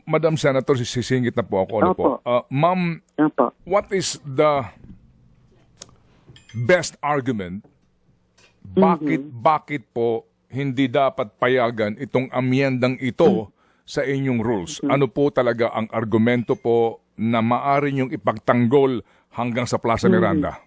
Madam Senator, sisingit na po ako. Ano po? Ma'am, what is the best argument? Bakit po hindi dapat payagan itong amyendang ito sa inyong rules? Ano po talaga ang argumento po na maaari niyong ipagtanggol hanggang sa Plaza Miranda?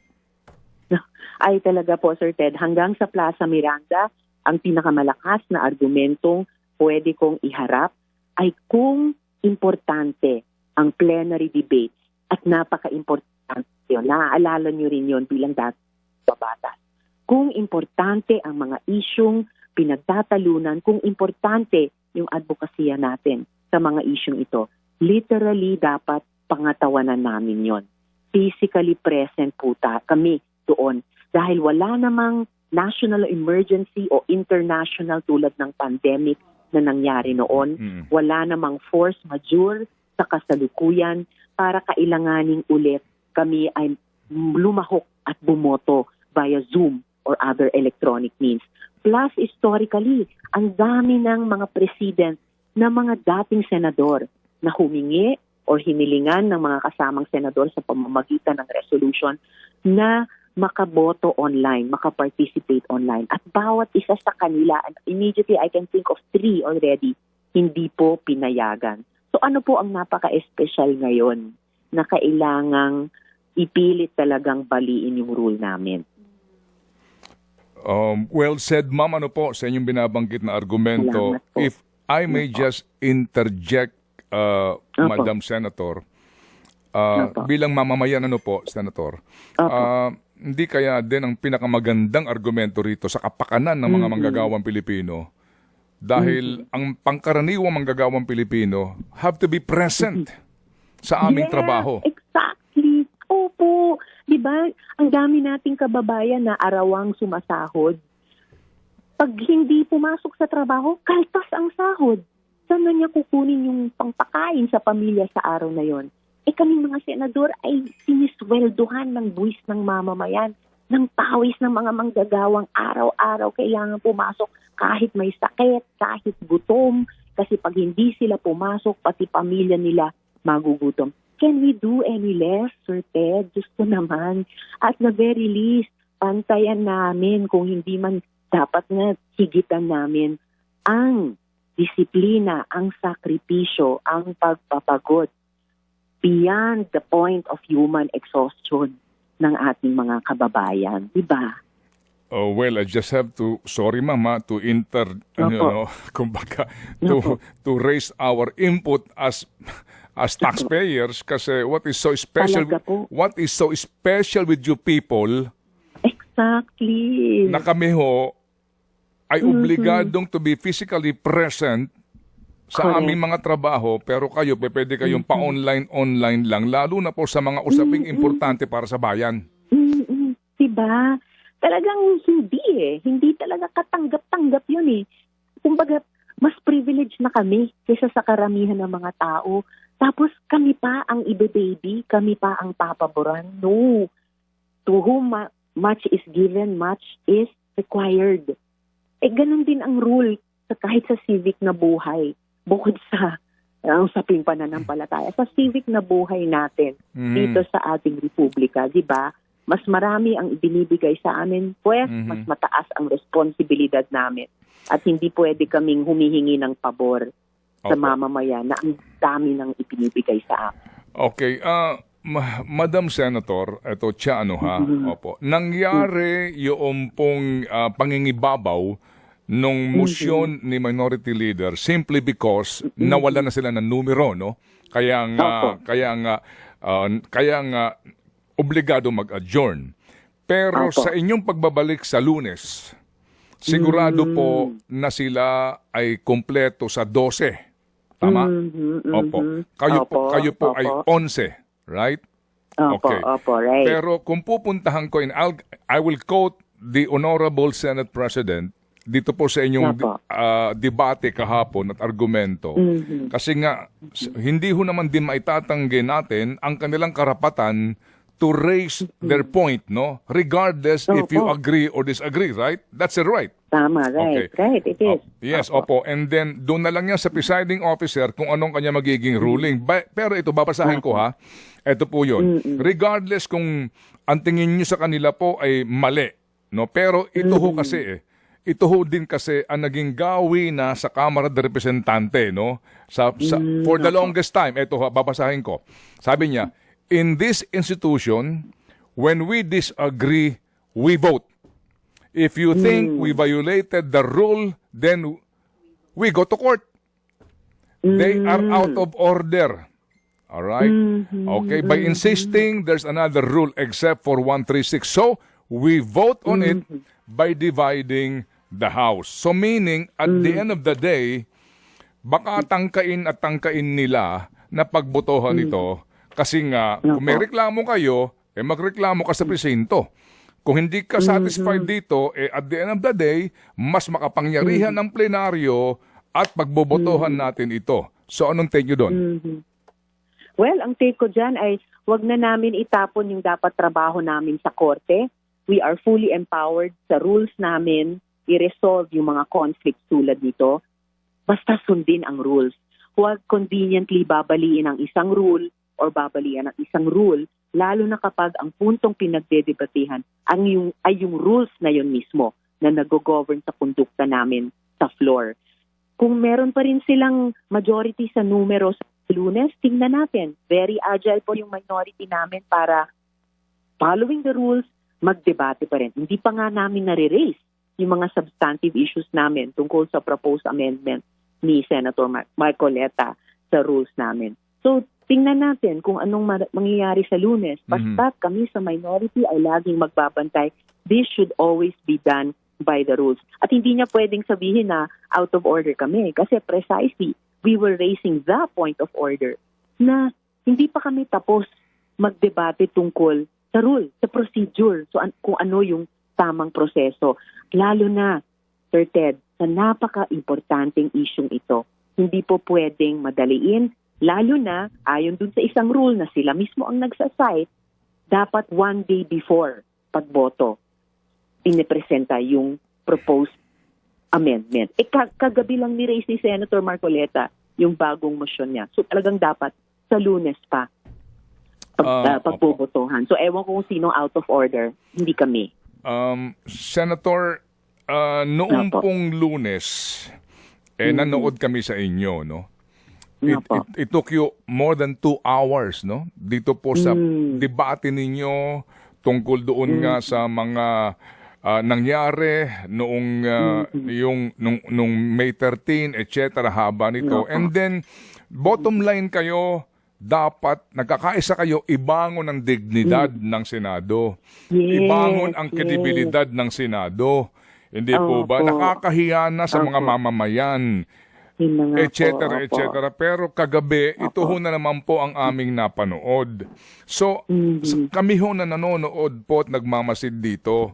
Ay talaga po, Sir Ted, hanggang sa Plaza Miranda, ang pinakamalakas na argumentong pwede kong iharap ay kung importante ang plenary debate at napaka-importante yun. Naaalala niyo rin yun bilang dati babatas. Kung importante ang mga isyung pinagtatalunan, kung importante yung advokasya natin sa mga isyung ito, literally dapat pangatawanan namin yon. Physically present po kami doon. Dahil wala namang national emergency o international tulad ng pandemic na nangyari noon. Wala namang force majeure sa kasalukuyan para kailanganing ulit kami ay lumahok at bumoto via Zoom or other electronic means. Plus, historically, ang dami ng mga president na mga dating senador na humingi or hinilingan ng mga kasamang senador sa pamamagitan ng resolution na makaboto online, makaparticipate online. At bawat isa sa kanila, and immediately I can think of 3 already, hindi po pinayagan. So ano po ang napaka-espesyal ngayon na kailangang ipilit talagang baliin yung rule namin? Well said, ma'am. Ano po sa inyong binabanggit na argumento? If I may just interject, Madam Senator, bilang mamamayan, ano po, Senator, hindi kaya din ang pinakamagandang argumento rito sa kapakanan ng mga manggagawang Pilipino dahil ang pangkaraniwang manggagawang Pilipino have to be present sa aming trabaho. Exactly. Opo. Diba, ang dami nating kababayan na arawang sumasahod. Pag hindi pumasok sa trabaho, kaltas ang sahod. Saan na niya kukunin yung pangpakain sa pamilya sa araw na yon? Kaming mga senador ay sinisweldohan ng buwis ng mamamayan, ng pawis ng mga manggagawang araw-araw kailangan pumasok kahit may sakit, kahit gutom, kasi pag hindi sila pumasok, pati pamilya nila magugutom. Can we do any less, Sir Ted? Gusto naman. At the very least, pantayan namin kung hindi man dapat na higitan namin ang disiplina, ang sakripisyo, ang pagpapagod beyond the point of human exhaustion ng ating mga kababayan. Diba? Oh, well, I just have to, sorry mama, to kumbaga, to raise our input as taxpayers kasi what is so special with you people? Exactly. Na kami ho ay obligadong to be physically present sa aming mga trabaho, pero kayo, pwede kayong pa-online lang, lalo na po sa mga usaping importante para sa bayan. Diba? Talagang hindi talaga katanggap-tanggap yun eh. Kumbaga, mas privileged na kami kaysa sa karamihan ng mga tao. Tapos kami pa ang ibe-baby, kami pa ang papaboran. No. To whom much is given, much is required. Ganun din ang rule kahit sa civic na buhay. Bukod sa usaping pananampalataya, sa civic na buhay natin dito sa ating republika, di ba? Mas marami ang ibinibigay sa amin, pues mas mataas ang responsibilidad namin. At hindi pwede kaming humihingi ng pabor sa mamamayan na ang dami ng ibinibigay sa amin. Okay. Madam Senator, ito Opo. Nangyari yung pong pangingibabaw nung motion ni Minority Leader simply because nawala na sila ng numero, no? Kaya nga obligado mag-adjourn. Pero sa inyong pagbabalik sa Lunes, sigurado po na sila ay kompleto sa 12. Tama? Opo. Kayo po ay 11, right? Okay. Right. Pero kung pupuntahan ko, I will quote the Honorable Senate President dito po sa inyong debate kahapon at argumento. Kasi nga, hindi ho naman din maitatanggi natin ang kanilang karapatan to raise their point, no? Regardless if you agree or disagree, right? That's a right. Tama, right. Okay. Right, it is. Yes, opo. And then, doon na lang yan sa presiding officer kung anong kanya magiging ruling. Pero ito, babasahin ko ha. Ito po yun. Regardless kung ang tingin nyo sa kanila po ay mali. No? Pero ito ho kasi ito ho din kasi ang naging gawi na sa Kamara de Representante. No? For the longest time, ito ho, babasahin ko. Sabi niya, in this institution, when we disagree, we vote. If you think we violated the rule, then we go to court. They are out of order. All right? Okay, by insisting there's another rule except for 136. So, we vote on it by dividing the House. So, meaning, at the end of the day, baka tangkain nila na pagbotohan ito kasi nga, kung may reklamo kayo, magreklamo ka sa presinto. Kung hindi ka satisfied dito, at the end of the day, mas makapangyarihan ng plenaryo at pagbobotohan natin ito. So, anong take nyo doon? Well, ang take ko dyan ay wag na namin itapon yung dapat trabaho namin sa korte. We are fully empowered sa rules namin i-resolve yung mga conflicts tulad nito. Basta sundin ang rules. Huwag conveniently babaliin ang isang rule or babalian ang isang rule, lalo na kapag ang puntong pinagdedebatehan ay yung rules na yun mismo na nag-govern sa kondukta namin sa floor. Kung meron pa rin silang majority sa numero sa Lunes, tingnan natin. Very agile po yung minority namin para following the rules, magdebate pa rin. Hindi pa nga namin nare-raise yung mga substantive issues namin tungkol sa proposed amendment ni Senator Marcoleta sa rules namin. So, tingnan natin kung anong mangyayari sa Lunes. Basta kami sa minority ay laging magbabantay. This should always be done by the rules. At hindi niya pwedeng sabihin na out of order kami. Kasi precisely, we were raising the point of order na hindi pa kami tapos magdebate tungkol sa rule, sa procedure, so kung ano yung tamang proseso. Lalo na, Sir Ted, sa napaka-importanting isyong ito, hindi po pwedeng madaliin. Lalo na, ayon dun sa isang rule na sila mismo ang nagsasite, dapat one day before pagboto, pinipresenta yung proposed amendment. Kagabi lang ni-raise ni Senator Marcoleta yung bagong motion niya. So talagang dapat sa Lunes pa pagbobotohan. So ewan ko kung sino out of order, hindi kami. Senator, noong pong Lunes, nanood kami sa inyo, no? It took you more than 2 hours, no? Dito po sa debate ninyo tungkol doon nga sa mga nangyari noong nung May 13, etc. haba nito. And then bottom line kayo, dapat nagkakaisa kayo ibangon ang dignidad ng Senado. Ibangon ang kredibilidad ng Senado. Hindi po ba? Nakakahiya na sa mga mamamayan. etc. Pero kagabi, ito ho na naman po ang aming napanood. So, kami ho na nanonood po at nagmamasid dito.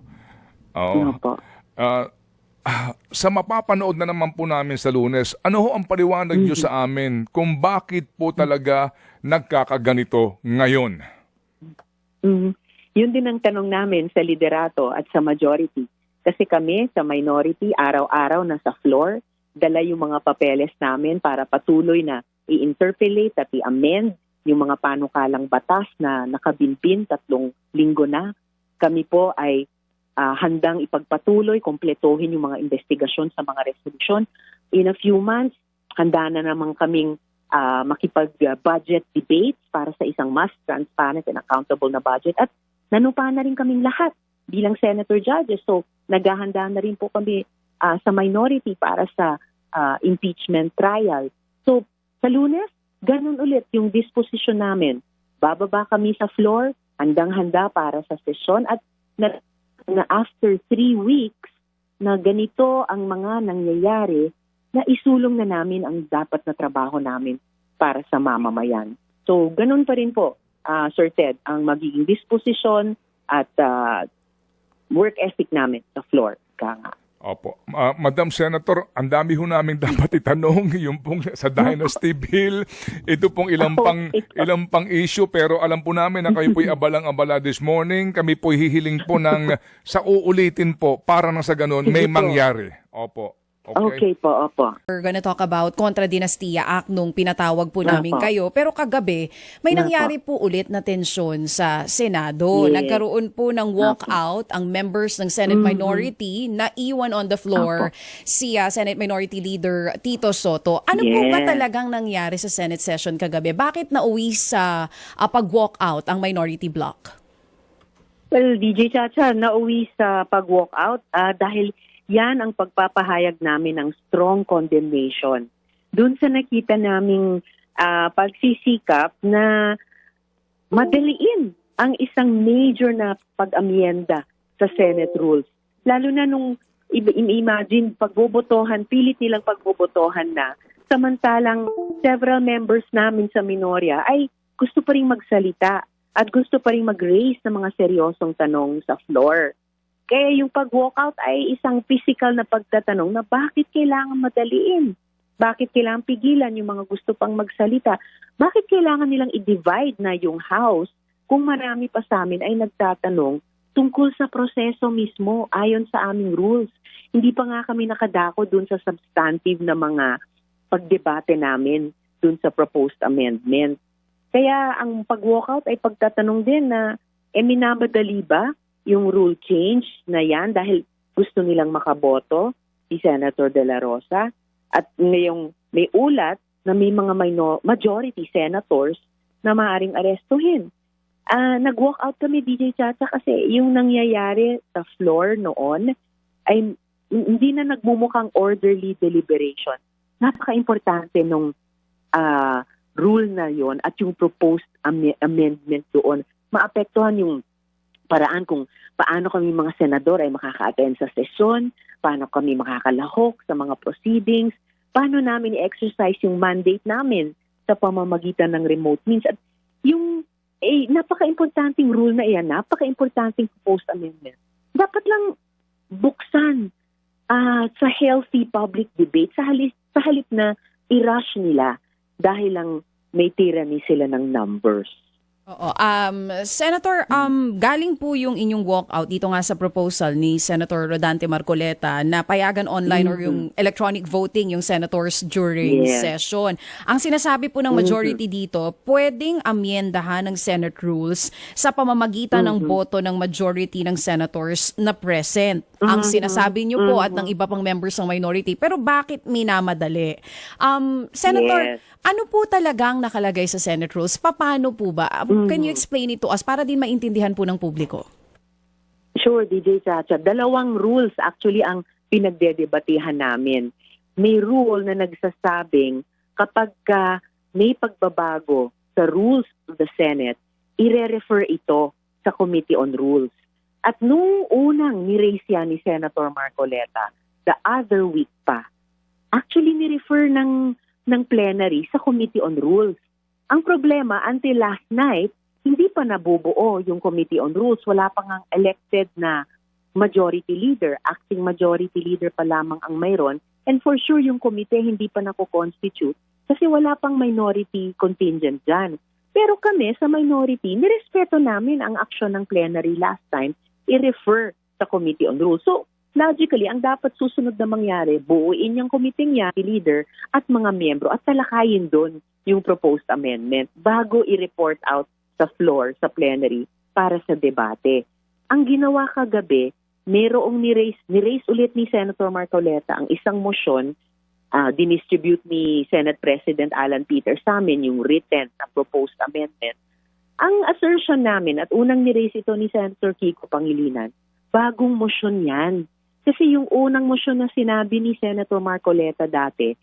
Sa mapapanood na naman po namin sa Lunes, ano ho ang paliwanag nyo sa amin kung bakit po talaga nagkakaganito ngayon? Yun din ang tanong namin sa liderato at sa majority. Kasi kami sa minority, araw-araw nasa floor, dala yung mga papeles namin para patuloy na i-interpolate at i-amend yung mga panukalang batas na nakabinbin 3 linggo na. Kami po ay handang ipagpatuloy, kompletohin yung mga investigasyon sa mga resolution. In a few months, handa na naman kaming makipag-budget debates para sa isang mas transparent and accountable na budget. At nanupa na rin kaming lahat bilang senator judges. So, naghahanda na rin po kami sa minority para sa impeachment trial. So, sa Lunes, ganun ulit yung disposition namin. Bababa kami sa floor, handang-handa para sa sesyon at na after 3 weeks na ganito ang mga nangyayari, na isulong na namin ang dapat na trabaho namin para sa mamamayan. So, ganun pa rin po, Sir Ted, ang magiging disposition at work ethic namin sa floor. Opo. Madam Senator, ang dami ho namin dapat itanong yung pong sa Dynasty Bill. Ito pong ilang pang issue, pero alam po namin na kayo po'y abalang-abala this morning. Kami po'y hihiling po ng sa uulitin po para na sa ganun may mangyari. Opo. Okay po, opo. We're gonna talk about Contra Dinastia Act nung pinatawag po namin Opo. kayo. Pero kagabi, may Opo. nangyari po ulit na tensyon sa Senado. Yes. Nagkaroon po ng walkout ang members ng Senate Minority na iwan on the floor si Senate Minority Leader Tito Soto. Ano po ba Yes. talagang nangyari sa Senate session kagabi? Bakit nauwi sa pag-walkout ang minority bloc? Well, DJ Chacha, nauwi sa pag-walkout dahil yan ang pagpapahayag namin ng strong condemnation. Doon sa nakita naming pagsisikap na madaliin ang isang major na pag-amyenda sa Senate rules. Lalo na nung imagine pagbobotohan, pilit nilang pagbobotohan na, samantalang several members namin sa minorya ay gusto pa rin magsalita at gusto pa rin mag-raise ng mga seryosong tanong sa floor. Kaya yung pag-walkout ay isang physical na pagtatanong na bakit kailangan madaliin? Bakit kailangan pigilan yung mga gusto pang magsalita? Bakit kailangan nilang i-divide na yung House kung marami pa sa amin ay nagtatanong tungkol sa proseso mismo ayon sa aming rules? Hindi pa nga kami nakadako dun sa substantive na mga pagdebate namin dun sa proposed amendment. Kaya ang pag-walkout ay pagtatanong din na minamadali ba yung rule change na yan dahil gusto nilang makaboto si Senator De La Rosa at ngayong may ulat na may mga majority senators na maaaring arestuhin. Nag-walk out kami, DJ Chacha, kasi yung nangyayari sa floor noon ay hindi na nagmumukhang orderly deliberation. Napaka-importante nung rule na yon at yung proposed amendment doon. Maapektuhan yung paraan kung paano kami mga senador ay makaka-attend sa sesyon, paano kami makakalahok sa mga proceedings, paano namin i-exercise yung mandate namin sa pamamagitan ng remote means. At yung napaka-importanting rule na iyan, napaka-importanting proposed amendment, dapat lang buksan sa healthy public debate sa halip na i-rush nila dahil lang may tyranny sila ng numbers. Oo. Senator, galing po yung inyong walkout dito nga sa proposal ni Senator Rodante Marcoleta na payagan online or yung electronic voting yung senators during session. Ang sinasabi po ng majority dito, pwedeng amyendahan ng Senate rules sa pamamagitan ng boto ng majority ng senators na present. Ang sinasabi niyo po at ng iba pang members ng minority. Pero bakit minamadali? Senator, ano po talagang nakalagay sa Senate rules? Paano po ba? Can you explain it to us para din maintindihan po ng publiko? Sure, DJ Chacha. Dalawang rules actually ang pinagdedebatehan namin. May rule na nagsasabing kapag may pagbabago sa rules of the Senate, ire-refer ito sa Committee on Rules. At nung unang ni-raise yan ni Senator Marcoleta, the other week pa, actually ni-refer ng plenary sa Committee on Rules. Ang problema, until last night, hindi pa nabubuo yung Committee on Rules. Wala pa ngang elected na majority leader. Acting majority leader pa lamang ang mayroon. And for sure, yung committee hindi pa nako-constitute kasi wala pang minority contingent dyan. Pero kami sa minority, nirespeto namin ang aksyon ng plenary last time, i-refer sa Committee on Rules. So, logically, ang dapat susunod na mangyari, buuin yung committee niya, leader at mga miyembro at talakayin doon yung proposed amendment bago i-report out sa floor, sa plenary para sa debate. Ang ginawa kagabi, mayroong ni-raise ulit ni Senator Marcoleta ang isang motion, dinistribute ni Senate President Alan Peter sa amin yung written na proposed amendment. Ang assertion namin at unang ni-raise ito ni Senator Kiko Pangilinan, bagong motion yan. Kasi yung unang motion na sinabi ni Senator Marcoleta dati,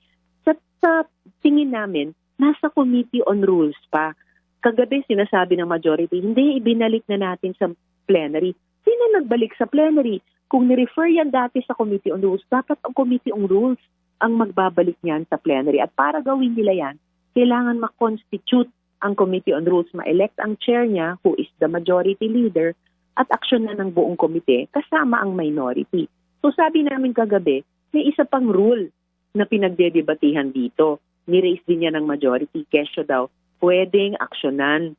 sa tingin namin, nasa Committee on Rules pa. Kagabi sinasabi ng majority, hindi, ibinalik na natin sa plenary. Sino nagbalik sa plenary? Kung ni-refer yan dati sa Committee on Rules, dapat ang Committee on Rules ang magbabalik niyan sa plenary. At para gawin nila yan, kailangan ma-constitute ang Committee on Rules, ma-elect ang chair niya, who is the majority leader, at aksyon na ng buong komite kasama ang minority. So sabi namin kagabi, may isa pang rule na pinagdedebatihan dito. Ni-raise din niya ng majority, kesyo daw, pwedeng aksyonan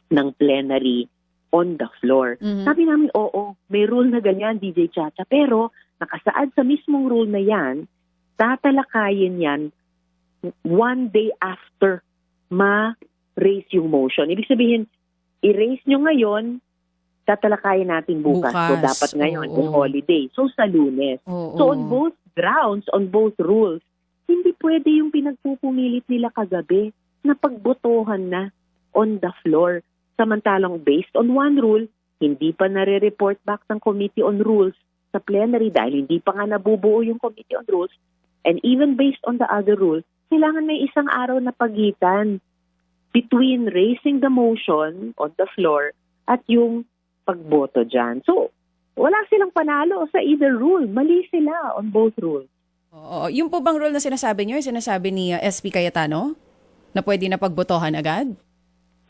ng plenary on the floor. Sabi namin, oo, may rule na ganyan, DJ Chacha, pero nakasaad sa mismong rule na yan, tatalakayin yan 1 day after ma-raise yung motion. Ibig sabihin, i-raise nyo ngayon, tatalakayin natin bukas. So, dapat ngayon, on holiday. So, sa Lunes. So, on both grounds, on both rules, hindi pwede yung pinagpupumilit nila kagabi na pagbotohan na on the floor. Samantalang based on one rule, hindi pa nare-report back ng Committee on Rules sa plenary dahil hindi pa nga nabubuo yung Committee on Rules. And even based on the other rules, kailangan may isang araw na pagitan between raising the motion on the floor at yung pagboto dyan. So, wala silang panalo sa either rule. Mali sila on both rules. Oo. Yung po bang rule na sinasabi nyo, sinasabi ni SP Cayetano? Na pwede na pagbotohan agad?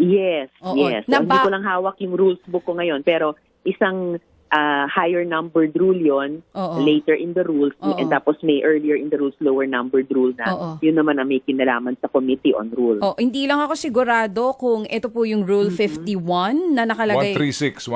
Yes, Oo. yes. Hindi ko lang hawak yung rules book ko ngayon. Pero isang higher numbered rule yon later in the rules. And tapos may earlier in the rules lower numbered rule na. Yun naman ang may kinalaman sa Committee on Rules. Hindi lang ako sigurado kung ito po yung Rule 51 na nakalagay. 136.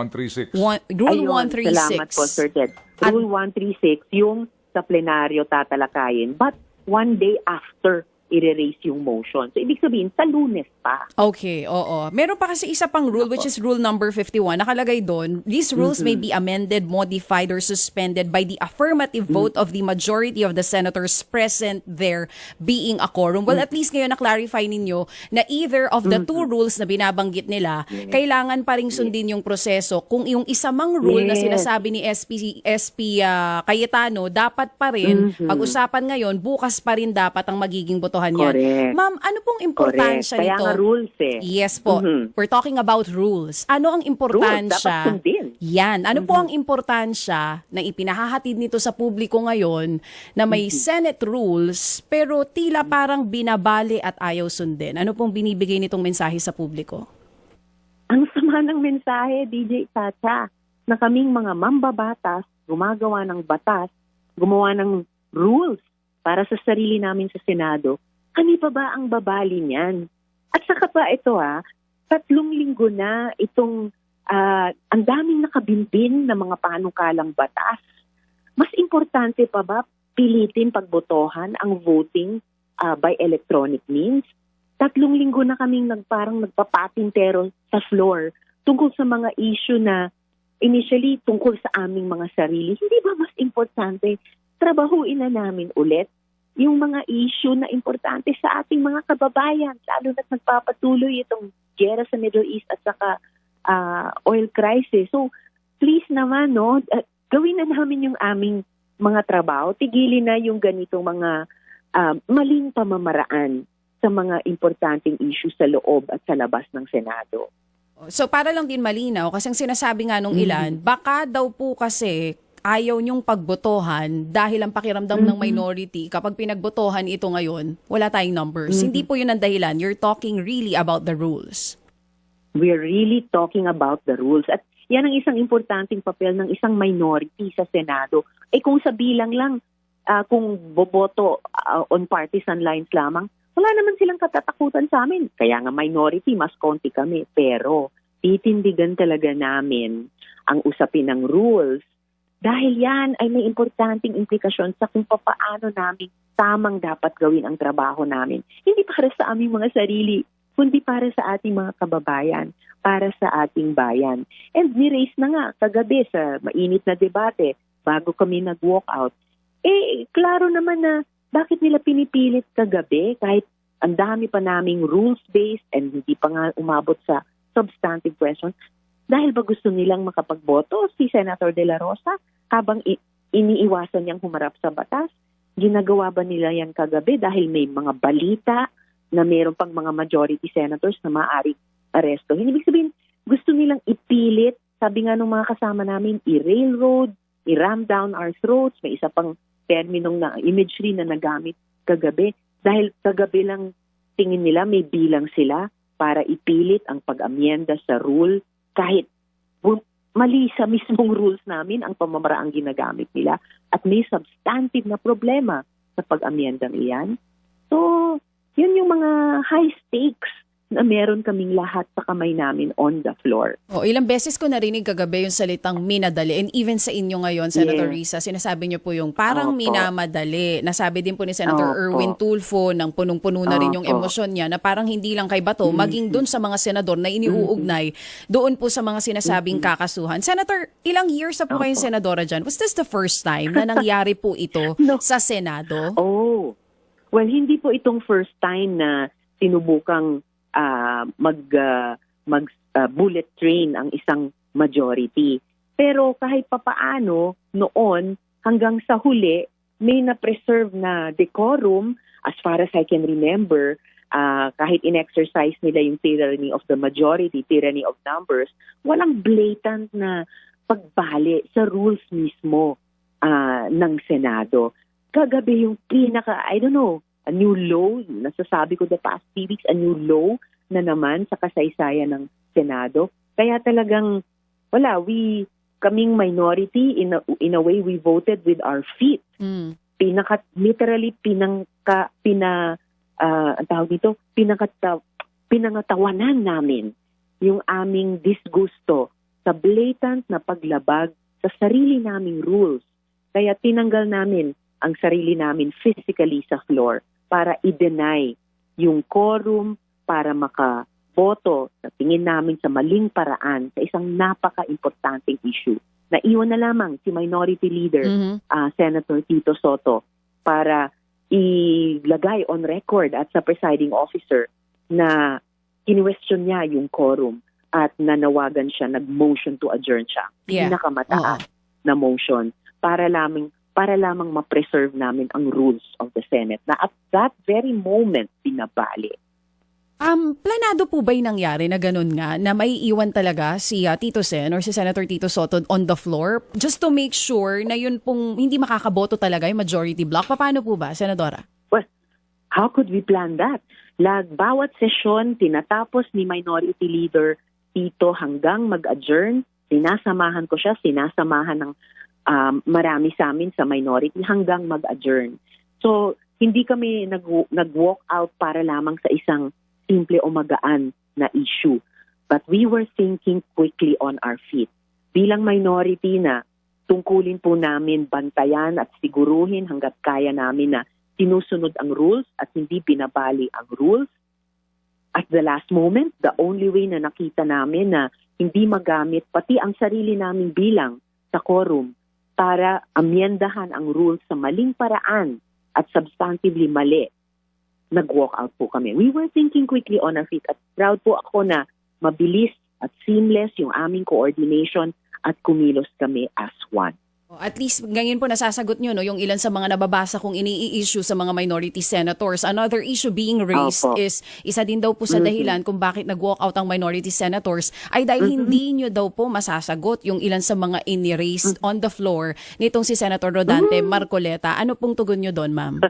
Rule Ayun, 136. Salamat po, Sir Ted. Rule 136, yung sa plenaryo tatalakayin. But 1 day after i-raise yung motion. So, ibig sabihin, sa Lunes pa. Okay, oo. Meron pa kasi isa pang rule, which is rule number 51. Nakalagay doon, these rules may be amended, modified, or suspended by the affirmative vote of the majority of the senators present there being a quorum. Well, at least ngayon na-clarify ninyo na either of the two rules na binabanggit nila, kailangan pa ring sundin yung proseso. Kung yung isa mang rule na sinasabi ni SP Cayetano, dapat pa rin, pag-usapan ngayon, bukas pa rin dapat ang magiging botohan yan. Correct. Ma'am, ano pong importansya Kaya nito? nga rules eh. Yes po. We're talking about rules. Ano ang importansya? Rules, dapat sundin. Yan. Ano po ang importansya na ipinahahatid nito sa publiko ngayon na may Senate rules pero tila parang binabali at ayaw sundin? Ano pong binibigay nitong mensahe sa publiko? Ang sama ng mensahe, DJ Chacha, na kaming mga mambabatas, gumagawa ng batas, gumawa ng rules para sa sarili namin sa Senado, kami pa ba ang babali niyan? At saka pa ito 3 linggo na itong ang daming nakabimbin na mga panukalang batas. Mas importante pa ba pilitin pagbotohan ang voting by electronic means? 3 linggo na kaming parang nagpapatintero sa floor tungkol sa mga issue na initially tungkol sa aming mga sarili. Hindi ba mas importante trabahuin na namin ulit yung mga issue na importante sa ating mga kababayan, lalo na't nagpapatuloy itong giyera sa Middle East at saka oil crisis. So, please naman, gawin na namin yung aming mga trabaho. Tigilin na yung ganitong mga maling pamamaraan sa mga importanteng issue sa loob at sa labas ng Senado. So, para lang din malinaw, kasi ang sinasabi nga nung ilan, baka daw po kasi ayaw niyong pagbotohan dahil ang pakiramdam ng minority, kapag pinagbotohan ito ngayon, wala tayong numbers. Hindi po yun ang dahilan. You're talking really about the rules. We're really talking about the rules. At yan ang isang importanteng papel ng isang minority sa Senado. Kung sa bilang lang, kung boboto on partisan lines lamang, wala naman silang katatakutan sa amin. Kaya nga minority, mas konti kami. Pero titindigan talaga namin ang usapin ng rules. Dahil yan ay may importanteng implikasyon sa kung paano namin tamang dapat gawin ang trabaho namin. Hindi para sa aming mga sarili, kundi para sa ating mga kababayan, para sa ating bayan. And ni-raise na nga kagabi sa mainit na debate bago kami nag-walk out. Klaro naman na bakit nila pinipilit kagabi kahit ang dami pa naming rules-based and hindi pa nga umabot sa substantive questions. Dahil ba gusto nilang makapagboto si Senator De La Rosa habang iniiwasan niyang humarap sa batas? Ginagawa ba nila yan kagabi dahil may mga balita na mayroon pang mga majority senators na maaaring aresto? Ibig sabihin, gusto nilang ipilit, sabi nga ng mga kasama namin, i-railroad, i-ram down our throats. May isa pang terminong na imagery na nagamit kagabi. Dahil kagabi lang tingin nila may bilang sila para ipilit ang pag-amyenda sa rule kahit mali sa mismong rules namin ang pamamaraang ginagamit nila at may substantive na problema sa pag-amyendang iyan. So, yun yung mga high stakes na meron kaming lahat sa kamay namin on the floor. Ilang beses ko narinig kagabi yung salitang minadali, and even sa inyo ngayon, Senator Risa, sinasabi niyo po yung parang minamadali. Nasabi din po ni Senator Erwin Tulfo nang punong-puno na rin yung emosyon niya na parang hindi lang kay Bato, maging dun sa mga senador na iniuugnay doon po sa mga sinasabing kakasuhan. Senator, ilang years na po kayong senadora dyan? Was this the first time na nangyari po ito sa Senado? Well, hindi po itong first time na sinubukang bullet train ang isang majority. Pero kahit papaano, noon, hanggang sa huli, may na-preserve na decorum, as far as I can remember, kahit in-exercise nila yung tyranny of the majority, tyranny of numbers, walang blatant na pagbali sa rules mismo ng Senado. Kagabi yung a new low, nasasabi ko the past 3 weeks, a new low na naman sa kasaysayan ng Senado. Kaya talagang, kaming minority, in a way, we voted with our feet. Literally, pinangatawanan namin yung aming disgusto sa blatant na paglabag sa sarili naming rules. Kaya tinanggal namin ang sarili namin physically sa floor para i-deny yung quorum para makaboto sa tingin namin sa maling paraan sa isang napaka-importanteng issue. Naiwan na lamang si Minority Leader Senator Tito Soto para ilagay on record at sa presiding officer na in-question niya yung quorum at nanawagan siya, nag-motion to adjourn siya. Pinakamataas na motion para lamang ma-preserve namin ang rules of the Senate na at that very moment pinabali. Planado po ba yung nangyari na ganun nga na may iwan talaga si Tito Sen or si Senator Tito Soto on the floor just to make sure na yun pong hindi makakaboto talaga yung majority block? Paano po ba, Senadora? Well, how could we plan that? Bawat sesyon, tinatapos ni Minority Leader Tito hanggang mag-adjourn, sinasamahan ko siya, sinasamahan ng marami sa amin sa minority hanggang mag-adjourn. So, hindi kami nag-walk out para lamang sa isang simple o magaan na issue. But we were thinking quickly on our feet. Bilang minority na tungkulin po namin bantayan at siguruhin hanggat kaya namin na sinusunod ang rules at hindi binabali ang rules. At the last moment, the only way na nakita namin na hindi magamit pati ang sarili namin bilang sa quorum para amyendahan ang rules sa maling paraan at substantively mali, nag-walk out po kami. We were thinking quickly on our feet at proud po ako na mabilis at seamless yung aming coordination at kumilos kami as one. At least ngayon po nasasagot nyo yung ilan sa mga nababasa kong ini-issue sa mga minority senators. Another issue being raised is isa din daw po sa dahilan kung bakit nag-walk out ang minority senators ay dahil hindi nyo daw po masasagot yung ilan sa mga ini-raised on the floor nitong si Senator Rodante Marcoleta. Ano pong tugon nyo doon, ma'am?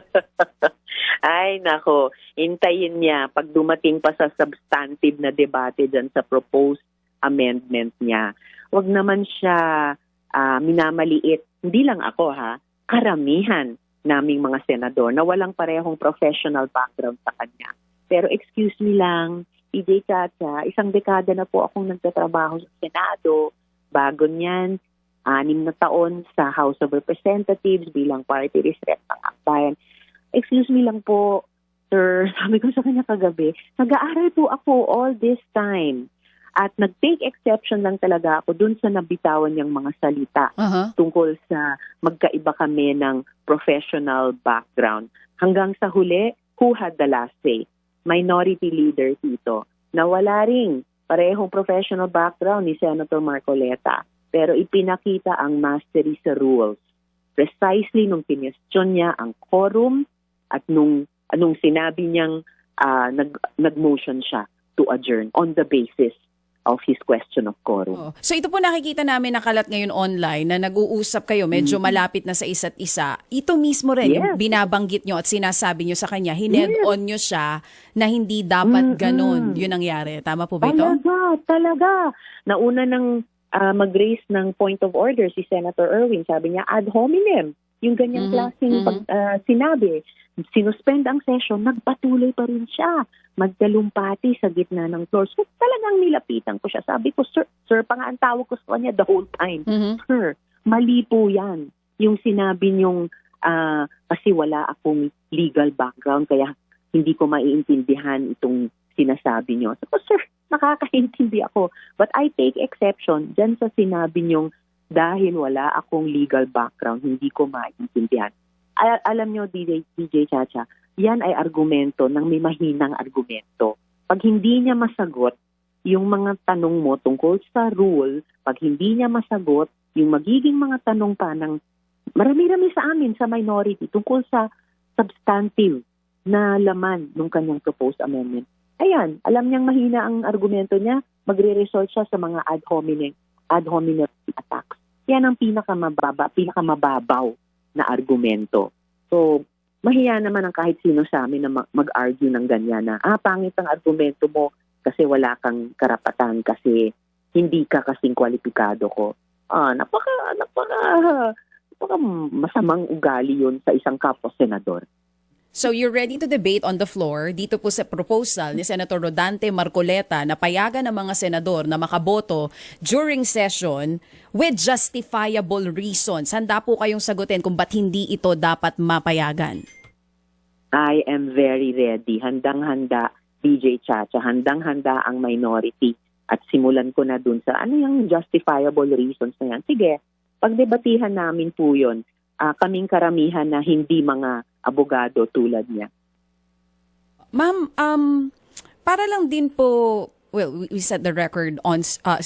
Ay, nako. Hintayin niya pag dumating pa sa substantive na debate dyan sa proposed amendment niya. Huwag naman siya minamaliit, hindi lang ako karamihan naming mga senador na walang parehong professional background sa kanya. Pero excuse me lang, PJ Chacha, 1 dekada na po akong nagtatrabaho sa Senado. Bago niyan, 6 na taon sa House of Representatives bilang party list rep ng Akbayan. Excuse me lang po, sir, sabi ko sa kanya kagabi, nag-aaral po ako all this time. At nag-take exception lang talaga ako dun sa nabitawan niyang mga salita tungkol sa magkaiba kami ng professional background. Hanggang sa huli, who had the last say? Minority Leader Tito, na wala ring parehong professional background ni Senator Marcoleta, pero ipinakita ang mastery sa rules. Precisely nung kinestyon niya ang quorum at nung sinabi niyang nag-motion siya to adjourn on the basis of his question of quorum. So ito po nakikita namin nakalat ngayon online na nag-uusap kayo, medyo malapit na sa isa't isa. Ito mismo rin yung binabanggit nyo at sinasabi nyo sa kanya, hined-on nyo siya na hindi dapat ganun yun nangyari. Tama po ba ito? Talaga. Nauna ng mag-raise ng point of order si Senator Erwin. Sabi niya, ad hominem. Yung ganyang klaseng sinabi. Sinuspend ang session, nagpatuloy pa rin siya. Magdalumpati sa gitna ng floor. So talagang nilapitan ko siya. Sabi ko, sir, pa nga ang tawag ko sa kanya the whole time. Sir, mali po yan. Yung sinabi niyong kasi wala akong legal background, kaya hindi ko maiintindihan itong sinasabi niyo. So, sir, nakakaintindi ako. But I take exception dyan sa sinabi niyong dahil wala akong legal background, hindi ko maiintindihan. Alam niyo, DJ Chacha, yan ay argumento ng may mahinang argumento. Pag hindi niya masagot yung mga tanong mo tungkol sa rule, pag hindi niya masagot yung magiging mga tanong pa ng marami-rami sa amin, sa minority, tungkol sa substantive na laman ng kanyang proposed amendment. Ayan, alam niyang mahina ang argumento niya, magre-resort siya sa mga ad hominem attacks. Yan ang pinakamababaw na argumento. So, mahiya naman ang kahit sino sa amin na mag-argue ng ganyan na, pangit ang argumento mo kasi wala kang karapatan, kasi hindi ka kasing kwalipikado ko. Napaka masamang ugali yun sa isang kapwa senador. So you're ready to debate on the floor dito po sa proposal ni Senator Rodante Marcoleta na payagan ng mga senador na makaboto during session with justifiable reasons. Handa po kayong sagutin kung ba't hindi ito dapat mapayagan? I am very ready. Handang-handa, DJ Chacha. Handang-handa ang minority. At simulan ko na dun sa ano yung justifiable reasons na yan. Sige, pagdebatihan namin po yun. Kaming karamihan na hindi mga abogado tulad niya. Ma'am, para lang din po, well, we set the record on,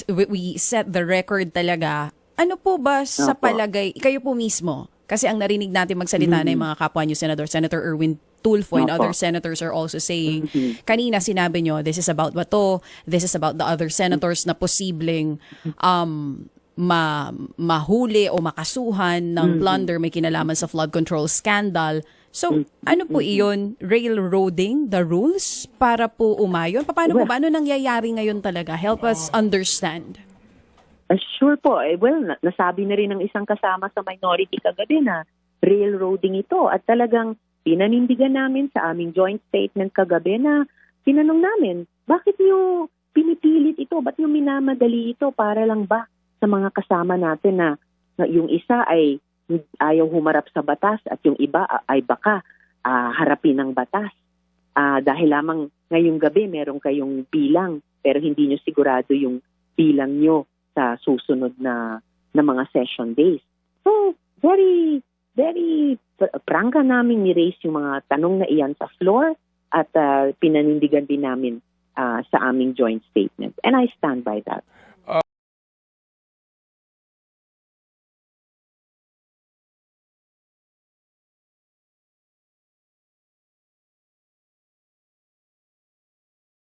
we set the record talaga. Ano po ba sa palagay, kayo po mismo, kasi ang narinig natin magsalita na yung mga kapwa niyo, Senator Erwin Tulfo and other senators are also saying, kanina sinabi nyo, this is about Bato, this is about the other senators na posibleng mahuli o makasuhan ng plunder, may kinalaman sa flood control scandal. So, ano po iyon? Railroading the rules para po umayon? Paano po ba? Ano nangyayari ngayon talaga? Help us understand. Sure po. Nasabi na rin ng isang kasama sa minority kagabi na railroading ito. At talagang pinanindigan namin sa aming joint statement kagabi na tinanong namin, bakit niyo pinipilit ito? Ba't niyo minamadali ito? Para lang ba sa mga kasama natin na yung isa ay ayaw humarap sa batas at yung iba ay baka harapin ng batas. Dahil lamang ngayong gabi meron kayong bilang pero hindi nyo sigurado yung bilang nyo sa susunod na mga session days. So, very, very prangka namin ni-raise yung mga tanong na iyan sa floor at pinanindigan din namin sa aming joint statement. And I stand by that.